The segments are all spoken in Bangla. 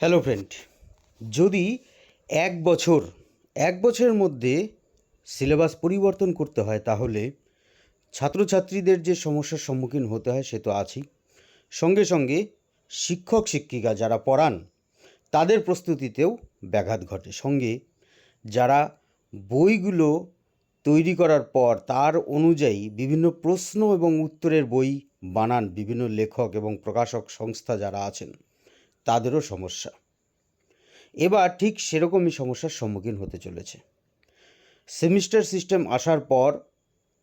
হ্যালো ফ্রেন্ড, যদি এক বছরের মধ্যে সিলেবাস পরিবর্তন করতে হয় তাহলে ছাত্রছাত্রীদের যে সমস্যার সম্মুখীন হতে হয় সে তো আছেই, সঙ্গে সঙ্গে শিক্ষক শিক্ষিকা যারা পড়ান তাদের প্রস্তুতিতেও ব্যাঘাত ঘটে। সঙ্গে যারা বইগুলো তৈরি করার পর তার অনুযায়ী বিভিন্ন প্রশ্ন এবং উত্তরের বই বানান বিভিন্ন লেখক এবং প্রকাশক সংস্থা যারা আছেন তাদেরও সমস্যা। এবার ঠিক সেরকমই সমস্যার সম্মুখীন হতে চলেছে। সেমিস্টার সিস্টেম আসার পর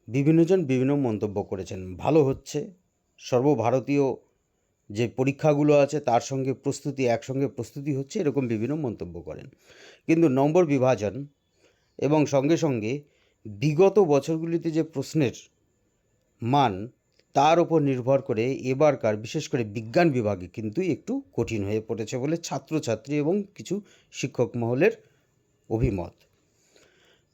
বিভিন্নজন বিভিন্ন মন্তব্য করেছেন। ভালো হচ্ছে, সর্বভারতীয় যে পরীক্ষাগুলো আছে তার সঙ্গে একসঙ্গে প্রস্তুতি হচ্ছে, এরকম বিভিন্ন মন্তব্য করেন। কিন্তু নম্বর বিভাজন এবং সঙ্গে সঙ্গে বিগত বছরগুলিতে যে প্রশ্নের মান তার উপর নির্ভর করে এবারকার বিশেষ করে বিজ্ঞান বিভাগে কিন্তু একটু কঠিন হয়ে পড়েছে বলে ছাত্রছাত্রী এবং কিছু শিক্ষক মহলের অভিমত।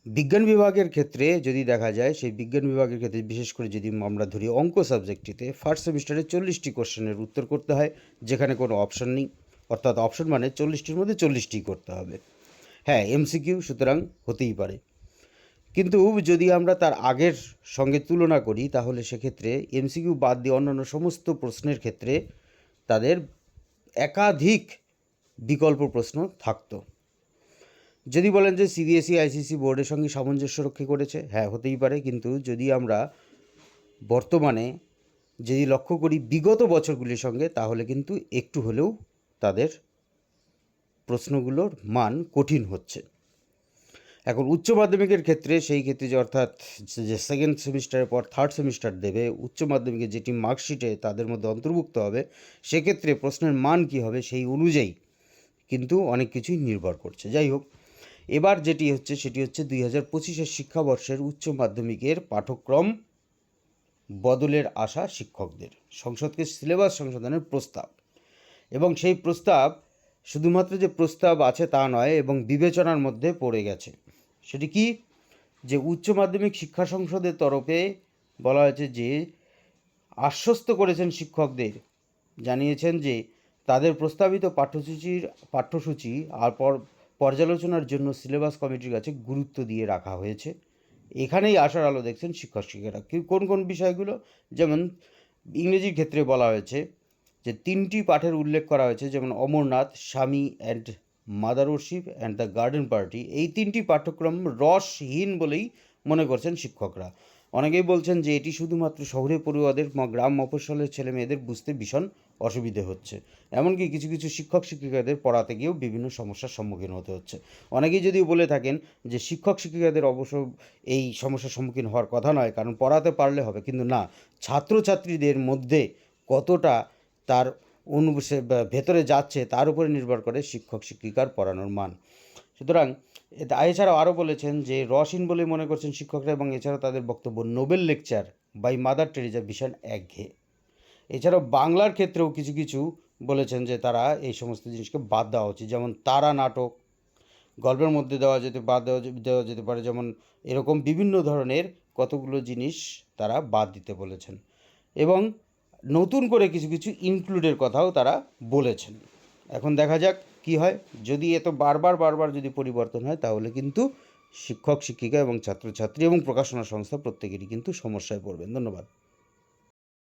বিজ্ঞান বিভাগের ক্ষেত্রে যদি দেখা যায়, সেই বিজ্ঞান বিভাগের ক্ষেত্রে বিশেষ করে যদি আমরা ধরি অঙ্ক সাবজেক্টটিতে ফার্স্ট সেমিস্টারে 40টি কোশ্চেনের উত্তর করতে হয়, যেখানে কোনো অপশন নেই, অর্থাৎ অপশন মানে 40টির মধ্যে 40টি করতে হবে। হ্যাঁ, এমসিকিউ সুতরাং হতেই পারে, কিন্তু যদি আমরা তার আগের সঙ্গে তুলনা করি তাহলে সেক্ষেত্রে এমসিকিউ বাদ দিয়ে অন্যান্য সমস্ত প্রশ্নের ক্ষেত্রে তাদের একাধিক বিকল্প প্রশ্ন থাকতো। যদি বলেন যে সিবিএসই আইসিসি বোর্ডের সঙ্গে সামঞ্জস্য রক্ষা করেছে, হ্যাঁ হতেই পারে, কিন্তু যদি আমরা বর্তমানে যদি লক্ষ্য করি বিগত বছরগুলির সঙ্গে তাহলে কিন্তু একটু হলেও তাদের প্রশ্নগুলোর মান কঠিন হচ্ছে। এখন উচ্চ মাধ্যমিকের ক্ষেত্রে সেই ক্ষেত্রে যে অর্থাৎ যে সেকেন্ড সেমিস্টারের পর থার্ড সেমিস্টার দেবে, উচ্চ মাধ্যমিকের যেটি মার্কশিটে তাদের মধ্যে অন্তর্ভুক্ত হবে, সেক্ষেত্রে প্রশ্নের মান কী হবে সেই অনুযায়ী কিন্তু অনেক কিছুই নির্ভর করছে। যাই হোক, এবার যেটি হচ্ছে সেটি হচ্ছে 2025 শিক্ষাবর্ষের উচ্চ মাধ্যমিকের পাঠ্যক্রম বদলের আশা শিক্ষকদের, সংসদকে সিলেবাস সংশোধনের প্রস্তাব। এবং সেই প্রস্তাব শুধুমাত্র যে প্রস্তাব আছে তা নয়, এবং বিবেচনার মধ্যে পড়ে গেছে। সেটি কি, যে উচ্চ মাধ্যমিক শিক্ষা সংসদের তরফে বলা হয়েছে যে আশ্বস্ত করেছেন শিক্ষকদের, জানিয়েছেন যে তাদের প্রস্তাবিত পাঠ্যসূচি আর পর্যালোচনার জন্য সিলেবাস কমিটির কাছে গুরুত্ব দিয়ে রাখা হয়েছে। এখানেই আশার আলো দেখছেন শিক্ষক শিক্ষিকারা। কোন কোন বিষয়গুলো, যেমন ইংরেজির ক্ষেত্রে বলা হয়েছে যে 3টি পাঠের উল্লেখ করা হয়েছে, যেমন অমরনাথ, স্বামী and mothership and the garden party. এই 3টি পাঠ্যক্রম রসহীন বলেই মনে করছেন শিক্ষকরা। অনেকেই বলছেন যে এটি শুধুমাত্র শহুরে পড়ুয়াদের, গ্রাম মফস্বলের ছেলে মেয়েদের বুঝতে ভীষণ অসুবিধে হচ্ছে। এমনকি কিছু কিছু শিক্ষক শিক্ষিকাদের পড়াতে গিয়েও বিভিন্ন সমস্যার সম্মুখীন হতে হচ্ছে। অনেকেই যদিও বলে থাকেন যে শিক্ষক শিক্ষিকাদের অবশ্য এই সমস্যার সম্মুখীন হওয়ার কথা নয়, কারণ পড়াতে পারলে হবে, কিন্তু না, ছাত্রছাত্রীদের মধ্যে কতটা তার ভেতরে যাচ্ছে তার উপরে নির্ভর করে শিক্ষক শিক্ষিকার পড়ানোর মান। সুতরাং এছাড়াও আরও বলেছেন যে রসহীন বলে মনে করছেন শিক্ষকরা, এবং এছাড়াও তাদের বক্তব্য Nobel lecture by Mother Teresa ভীষণ একঘেয়ে। এছাড়াও বাংলার ক্ষেত্রেও কিছু কিছু বলেছেন যে তারা এই সমস্ত জিনিসকে বাদ দেওয়া উচিত, যেমন তারা নাটক গল্পের মধ্যে দেওয়া যেতে পারে, যেমন এরকম বিভিন্ন ধরনের কতগুলো জিনিস তারা বাদ দিতে বলেছেন, এবং নতুন করে কিছু কিছু ইনক্লুডের কথাও তারা বলেছেন। এখন দেখা যাক কি হয়। যদি এত বারবার যদি পরিবর্তন হয় তাহলে কিন্তু শিক্ষক শিক্ষিকা এবং ছাত্রছাত্রী এবং প্রকাশনা সংস্থা প্রত্যেকেরই কিন্তু সমস্যায় পড়বেন। ধন্যবাদ।